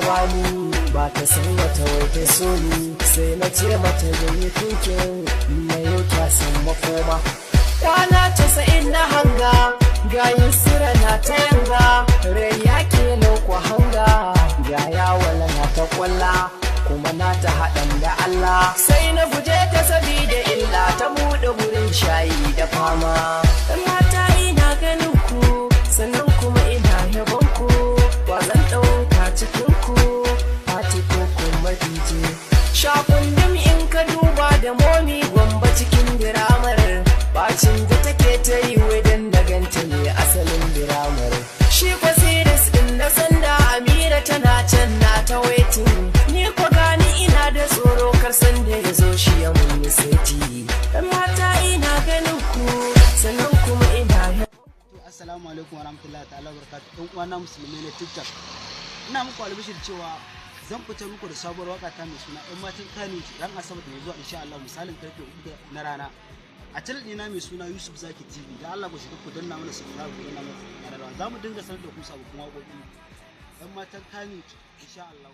bani ba ta san wata wata so ni sai na ce mata da yi tukin na yau kyasan makoma kwana 90 na hanga gayin sira na ta yanga rai yake lokwa hanga ga yawala na ta kwalla kuma na ta haɗan da Allah sai na guje ta sabida illa ta buɗe wurin shayi da fama mata ina ganin ku sannan kuma ina yabon ku wa zan ɗauka cikin ku fati ko kuma dije shakundum in ka duba da momi gwamba cikin diramar bacin da take ta yi wajen da ganta ne asalin diramar shi kwasiris din na sanda Amira tana can na ta waiting ni ko gani ina da tsoro kar san da ya zo shi ya mun yi seti mata ina ganin ku sannan kuma ina assalamu alaikum warahmatullahi ta'ala barakatuh ɗan uwana musulmai na TikTok ina muku albishir cewa zan fitar muku da sabuwar waka ta mai suna ɗan matan Kano ran asabar mai zuwa insha Allah misalin karfe 4 na rana a channel ɗina mai suna Yusuf Zaki TV da Allah ku shiga ku danna mana subscribe ku danna mana za mu dinga sanar da ku sababbin waƙoƙi ɗan matan Kano insha Allah